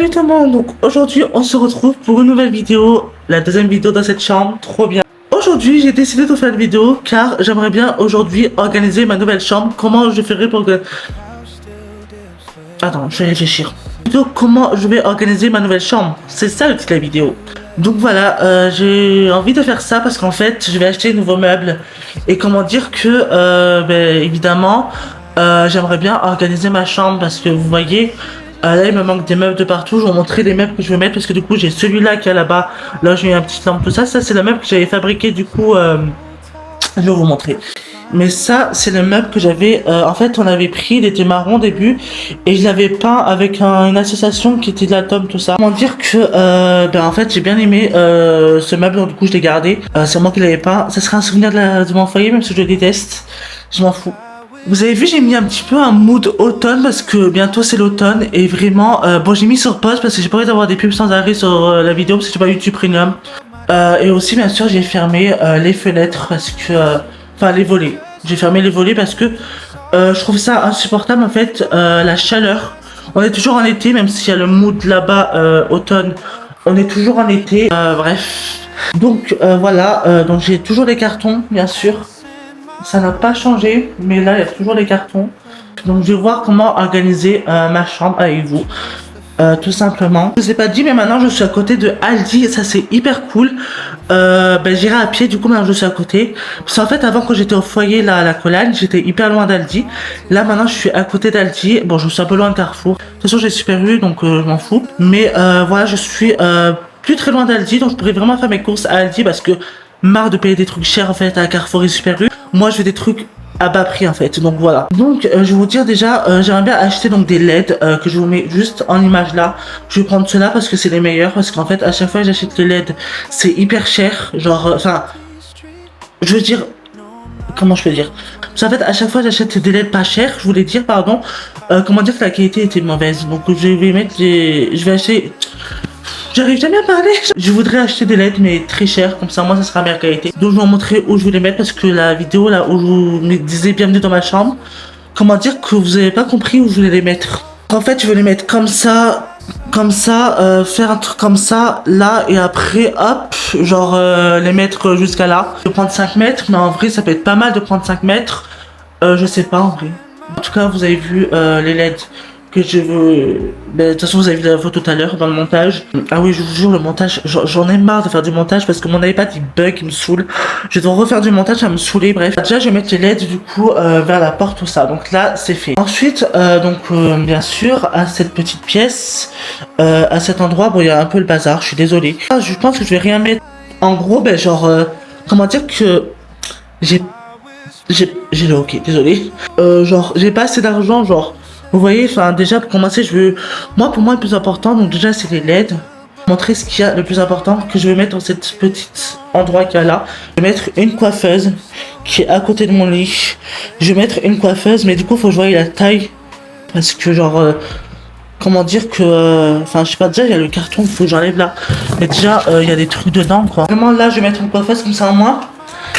Salut tout le monde, donc aujourd'hui on se retrouve pour une nouvelle vidéo, la deuxième vidéo dans cette chambre, trop bien. Aujourd'hui j'ai décidé de faire une vidéo car j'aimerais bien aujourd'hui organiser ma nouvelle chambre. Comment je ferai pour que... Attends, je vais réfléchir. Plutôt comment je vais organiser ma nouvelle chambre, c'est ça le titre de la vidéo. Donc voilà, j'ai envie de faire ça parce qu'en fait je vais acheter de nouveaux meubles. Et comment dire que, évidemment, j'aimerais bien organiser ma chambre parce que vous voyez... là il me manque des meubles de partout, je vais vous montrer les meubles que je vais mettre parce que du coup j'ai celui-là qui est là-bas, là j'ai mis un petit lampe, tout ça, ça c'est le meuble que j'avais fabriqué du coup, je vais vous montrer. Mais ça c'est le meuble que j'avais, en fait on avait pris, il était marron au début et je l'avais peint avec une association qui était de la tome, tout ça. Comment dire que, en fait j'ai bien aimé ce meuble, donc du coup je l'ai gardé, c'est moi qui l'avais peint, ça sera un souvenir de mon foyer même si je le déteste, je m'en fous. Vous avez vu, j'ai mis un petit peu un mood automne parce que bientôt c'est l'automne et vraiment, bon j'ai mis sur pause parce que j'ai pas envie d'avoir des pubs sans arrêt sur la vidéo parce que j'ai pas YouTube Premium. Et aussi bien sûr j'ai fermé les fenêtres parce que, enfin les volets. J'ai fermé les volets parce que je trouve ça insupportable en fait, la chaleur. On est toujours en été même s'il y a le mood là-bas automne, on est toujours en été. Bref. Donc voilà, donc j'ai toujours des cartons bien sûr. Ça n'a pas changé, mais là il y a toujours les cartons. Donc je vais voir comment organiser ma chambre avec vous. Tout simplement. Je vous ai pas dit, mais maintenant je suis à côté de Aldi et ça c'est hyper cool. J'irai à pied, du coup maintenant je suis à côté. Parce qu'en fait avant quand j'étais au foyer là à la Collane, j'étais hyper loin d'Aldi. Là maintenant je suis à côté d'Aldi. Bon je suis un peu loin de Carrefour. De toute façon j'ai Super U donc je m'en fous. Mais voilà je suis plus très loin d'Aldi, donc je pourrais vraiment faire mes courses à Aldi parce que marre de payer des trucs chers en fait à Carrefour et Super U. Moi je veux des trucs à bas prix en fait, donc voilà. Donc je vais vous dire déjà, j'aimerais bien acheter donc des LED que je vous mets juste en image là. Je vais prendre ceux-là parce que c'est les meilleurs, parce qu'en fait à chaque fois que j'achète les LED c'est hyper cher, genre, enfin, je veux dire, comment je peux dire, parce qu'en fait à chaque fois j'achète des LED pas chers, je voulais dire pardon, comment dire que la qualité était mauvaise, donc je vais mettre des, je vais acheter... J'arrive jamais à parler. Je voudrais acheter des LED mais très cher, comme ça moi ça sera meilleure qualité. Donc je vais vous montrer où je vais les mettre parce que la vidéo là où je vous disais bienvenue dans ma chambre, comment dire que vous avez pas compris où je voulais les mettre. En fait je vais les mettre comme ça, faire un truc comme ça, là et après hop, genre les mettre jusqu'à là. Je vais prendre 5 mètres, mais en vrai ça peut être pas mal de prendre 5 mètres, je sais pas en vrai. En tout cas vous avez vu les LED que je veux... de toute façon vous avez vu la photo tout à l'heure dans le montage. Ah oui je vous jure le montage, j'en ai marre de faire du montage parce que mon iPad il bug, il me saoule. Je dois refaire du montage, ça me saouler, bref. Déjà je vais mettre les LED du coup vers la porte, tout ça, donc là c'est fait. Ensuite bien sûr à cette petite pièce, à cet endroit, bon il y a un peu le bazar, je suis désolé. Je pense que je vais rien mettre. En gros comment dire que j'ai le ok, désolé. Genre j'ai pas assez d'argent, genre vous voyez, enfin déjà pour commencer pour moi le plus important donc déjà c'est les LED. Montrer ce qu'il y a le plus important que je vais mettre dans cette petite endroit qu'il y a là. Je vais mettre une coiffeuse qui est à côté de mon lit. Je vais mettre une coiffeuse mais du coup faut que je voie la taille parce que genre comment dire que enfin je sais pas, déjà il y a le carton qu'il faut que j'enlève là, mais déjà il y a des trucs dedans quoi. Vraiment là je vais mettre une coiffeuse comme ça en moi.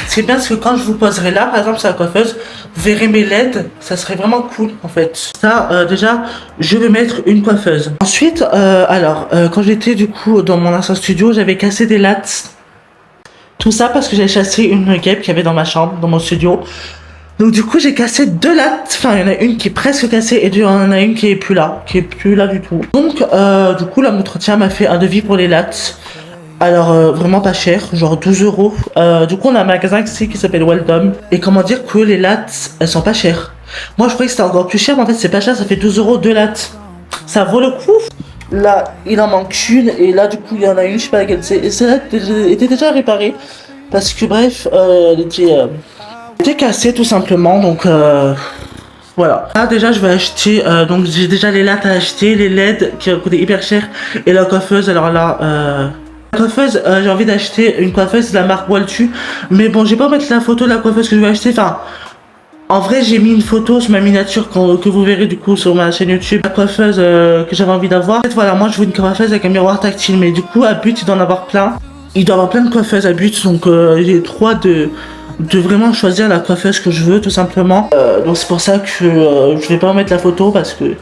Ce qui est bien c'est que quand je vous poserai là par exemple sur la coiffeuse, vous verrez mes LED, ça serait vraiment cool en fait. Ça déjà je vais mettre une coiffeuse. Ensuite quand j'étais du coup dans mon ancien studio, j'avais cassé des lattes. Tout ça parce que j'ai chassé une guêpe qu'il y avait dans ma chambre, dans mon studio. Donc du coup j'ai cassé 2 lattes, enfin il y en a une qui est presque cassée et il y en a une qui est plus là du tout. Donc du coup là mon entretien m'a fait un devis pour les lattes. Alors vraiment pas cher, genre 12 euros. Du coup on a un magasin ici qui s'appelle Weldom. Et comment dire que les lattes, elles sont pas chères. Moi je croyais que c'était encore plus cher, mais en fait c'est pas cher, ça fait 12 euros 2 lattes. Ça vaut le coup. Là il en manque une et là du coup il y en a une, je sais pas laquelle c'est. Et celle-là était déjà réparée. Parce que bref, elle était cassée tout simplement, donc voilà. Là déjà je vais acheter, donc j'ai déjà les lattes à acheter, les LED qui ont coûté hyper cher. Et la coiffeuse, alors là... La coiffeuse, j'ai envie d'acheter une coiffeuse de la marque Waltu. Mais bon, j'ai pas mettre la photo de la coiffeuse que je vais acheter. Enfin, en vrai, j'ai mis une photo sur ma miniature que vous verrez du coup sur ma chaîne YouTube. La coiffeuse que j'avais envie d'avoir. En fait, voilà, moi je veux une coiffeuse avec un miroir tactile. Mais du coup, à But, il doit en avoir plein. Il doit y avoir plein de coiffeuses à But. Donc, j'ai le droit de vraiment choisir la coiffeuse que je veux, tout simplement. Donc, c'est pour ça que je vais pas mettre la photo parce que...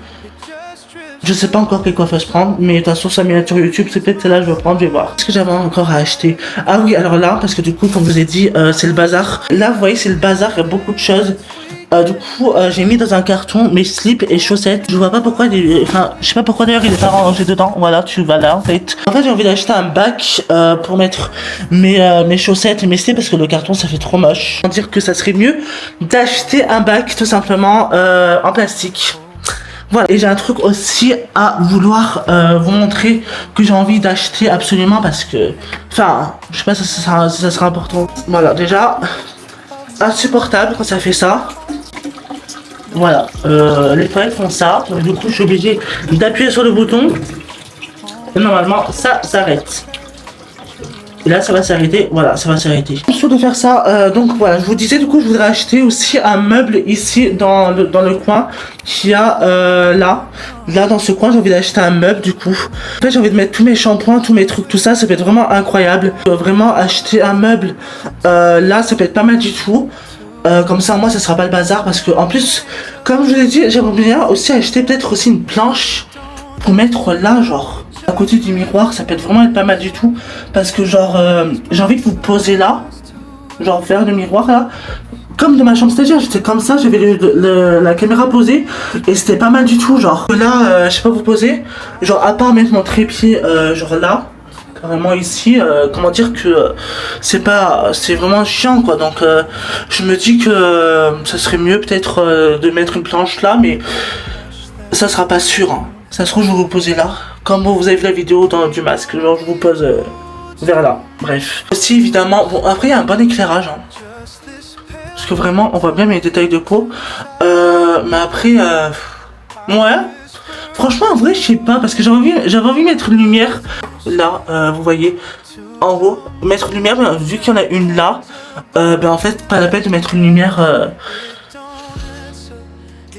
Je sais pas encore quelle coiffeuse prendre, mais de toute façon, sa miniature YouTube, c'est peut-être celle-là que je vais prendre, je vais voir. Qu'est-ce que j'avais encore à acheter? Ah oui, alors là, parce que du coup, comme je vous ai dit, c'est le bazar. Là, vous voyez, c'est le bazar, il y a beaucoup de choses. Du coup, j'ai mis dans un carton mes slips et chaussettes. Je vois pas pourquoi, enfin, je sais pas pourquoi d'ailleurs il est pas rangé dedans. Voilà, tu vas là en fait. En fait, j'ai envie d'acheter un bac pour mettre mes chaussettes et mes slips parce que le carton ça fait trop moche. On dire que ça serait mieux d'acheter un bac tout simplement en plastique. Voilà, et j'ai un truc aussi à vouloir vous montrer que j'ai envie d'acheter absolument parce que, enfin, je sais pas si ça sera important. Voilà, déjà, insupportable quand ça fait ça. Voilà, les toilettes font ça, donc du coup je suis obligé d'appuyer sur le bouton et normalement ça s'arrête. Et là ça va s'arrêter, voilà, ça va s'arrêter. Sûr de faire ça, donc voilà, je vous disais du coup je voudrais acheter aussi un meuble ici dans le coin qu'il y a là dans ce coin j'ai envie d'acheter un meuble du coup. En fait j'ai envie de mettre tous mes shampoings, tous mes trucs, tout ça, ça peut être vraiment incroyable. Vraiment acheter un meuble là ça peut être pas mal du tout. Comme ça moi ça sera pas le bazar parce que en plus comme je vous l'ai dit j'aimerais bien aussi acheter peut-être aussi une planche pour mettre là genre à côté du miroir, ça peut être vraiment être pas mal du tout parce que genre j'ai envie de vous poser là, genre faire le miroir là comme de ma chambre stagiaire, j'étais comme ça, j'avais la caméra posée et c'était pas mal du tout genre là je sais pas vous poser genre à part mettre mon trépied genre là carrément ici, comment dire que c'est vraiment chiant quoi, donc je me dis que ça serait mieux peut-être de mettre une planche là, mais ça sera pas sûr, hein. Ça se trouve je vais vous poser là, comme vous avez vu la vidéo du masque, genre je vous pose vers là, bref. Aussi évidemment, bon après il y a un bon éclairage, hein, parce que vraiment on voit bien mes détails de peau, mais après, ouais. Franchement, en vrai, je sais pas, parce que j'avais envie de mettre une lumière là, vous voyez, en haut, mettre une lumière, mais vu qu'il y en a une là, ben en fait, pas la peine de mettre une lumière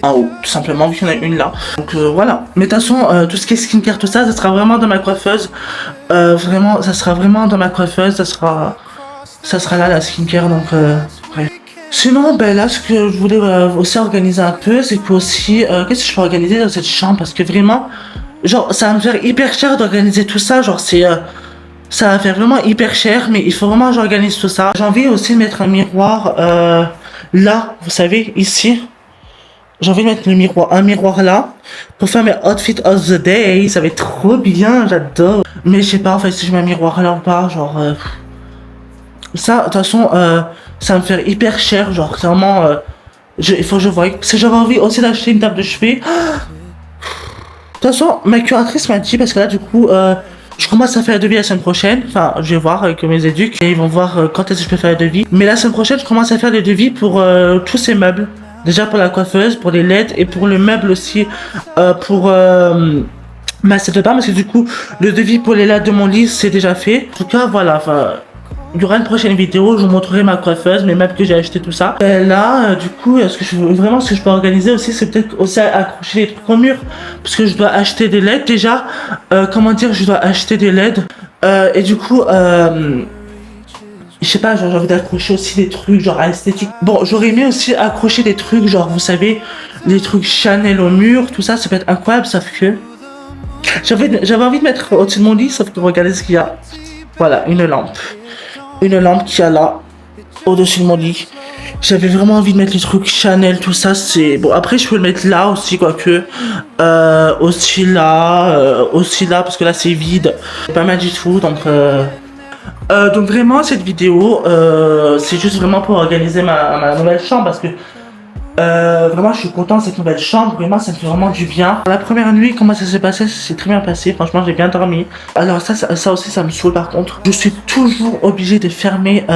en haut, tout simplement, vu qu'il y en a une là. Donc voilà. Mais de toute façon, tout ce qui est skincare, tout ça, ça sera vraiment dans ma coiffeuse. Vraiment, ça sera vraiment dans ma coiffeuse, ça sera là la skincare, donc bref. Sinon, ben là, ce que je voulais aussi organiser un peu, c'est que aussi, qu'est-ce que je peux organiser dans cette chambre? Parce que vraiment, genre, ça va me faire hyper cher d'organiser tout ça. Genre, ça va faire vraiment hyper cher, mais il faut vraiment que j'organise tout ça. J'ai envie aussi de mettre un miroir là, vous savez, ici. J'ai envie de mettre un miroir là, pour faire mes outfits of the day. Ça va être trop bien, j'adore. Mais je sais pas, en fait, si je mets un miroir là ou pas, genre... ça, de toute façon, ça va me faire hyper cher, genre, c'est vraiment... il faut que je voie. Parce que j'avais envie aussi d'acheter une table de chevet. De toute façon, ma curatrice m'a dit, parce que là, du coup, je commence à faire le devis la semaine prochaine. Enfin, je vais voir avec mes éducs et ils vont voir quand est-ce que je peux faire le devis. Mais la semaine prochaine, je commence à faire le devis pour tous ces meubles. Déjà pour la coiffeuse, pour les LED et pour le meuble aussi, pour ma salle de bain. Parce que du coup, le devis pour les LED de mon lit, c'est déjà fait. En tout cas, voilà, enfin... Il y aura une prochaine vidéo, je vous montrerai ma coiffeuse, mes meubles que j'ai acheté, tout ça. Et là, du coup, ce que je peux organiser aussi, c'est peut-être aussi accrocher les trucs au mur. Parce que je dois acheter des LED déjà. Comment dire, je dois acheter des LED. Et du coup, je sais pas, genre j'ai envie d'accrocher aussi des trucs genre esthétiques. Bon, j'aurais aimé aussi accrocher des trucs genre, vous savez, les trucs Chanel au mur, tout ça, ça peut être incroyable, sauf que... J'avais envie de mettre au-dessus de mon lit, sauf que regardez ce qu'il y a. Voilà, une lampe. Une lampe qu'il y a là, au-dessus de mon lit. J'avais vraiment envie de mettre les trucs Chanel, tout ça, c'est... Bon, après, je peux le mettre là aussi, quoique. Aussi là, parce que là, c'est vide. C'est pas mal du tout, donc... donc vraiment, cette vidéo, c'est juste vraiment pour organiser ma nouvelle chambre, parce que... vraiment je suis content de cette nouvelle chambre, vraiment ça me fait vraiment du bien. La première nuit, comment ça s'est passé? Ça s'est très bien passé, franchement j'ai bien dormi. Alors ça aussi ça me saoule par contre. Je suis toujours obligé de fermer,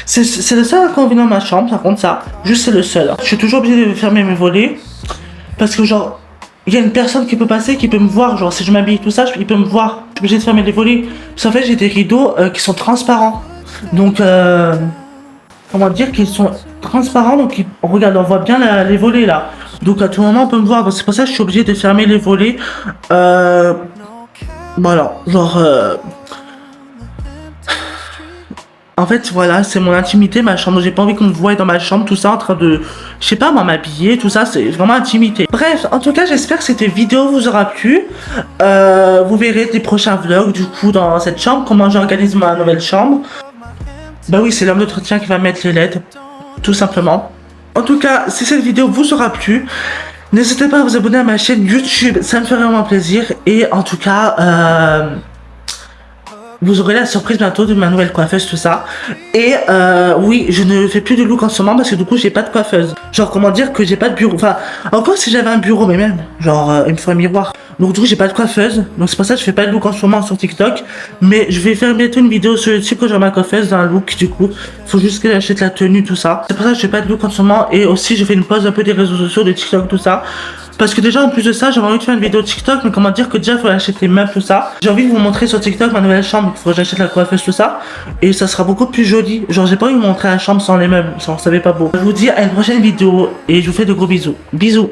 c'est le seul inconvénient de ma chambre par contre ça, juste c'est le seul. Je suis toujours obligé de fermer mes volets, parce que genre, il y a une personne qui peut passer, qui peut me voir, genre si je m'habille tout ça, il peut me voir. Je suis obligé de fermer les volets, parce qu'en fait j'ai des rideaux qui sont transparents. Donc comment dire qu'ils sont transparents, donc regarde, on voit bien les volets là. Donc à tout moment on peut me voir, donc c'est pour ça que je suis obligé de fermer les volets. Voilà, genre En fait, voilà, c'est mon intimité, ma chambre. J'ai pas envie qu'on me voie dans ma chambre, tout ça, en train de, je sais pas, moi, m'habiller, tout ça, c'est vraiment intimité. Bref, en tout cas, j'espère que cette vidéo vous aura plu. Vous verrez des prochains vlogs, du coup, dans cette chambre, comment j'organise ma nouvelle chambre. Bah oui, c'est l'homme d'entretien qui va mettre les LED, tout simplement. En tout cas, si cette vidéo vous aura plu, n'hésitez pas à vous abonner à ma chaîne YouTube, ça me ferait vraiment plaisir. Et en tout cas, vous aurez la surprise bientôt de ma nouvelle coiffeuse, tout ça. Et oui, je ne fais plus de look en ce moment parce que du coup, j'ai pas de coiffeuse. Genre, comment dire que j'ai pas de bureau. Enfin, encore si j'avais un bureau, mais même, genre, il me faut un miroir. Donc du coup, j'ai pas de coiffeuse. Donc c'est pour ça que je fais pas de look en ce moment sur TikTok. Mais je vais faire bientôt une vidéo sur YouTube quand j'aurai ma coiffeuse dans un look, du coup. Faut juste que j'achète la tenue, tout ça. C'est pour ça que je fais pas de look en ce moment. Et aussi, je fais une pause un peu des réseaux sociaux, de TikTok, tout ça. Parce que déjà en plus de ça, j'avais envie de faire une vidéo TikTok, mais comment dire que déjà il faut acheter les meubles, tout ça. J'ai envie de vous montrer sur TikTok ma nouvelle chambre, il faut que j'achète la coiffeuse, tout ça. Et ça sera beaucoup plus joli. Genre j'ai pas envie de vous montrer la chambre sans les meubles, ça savait pas beau. Je vous dis à une prochaine vidéo et je vous fais de gros bisous. Bisous.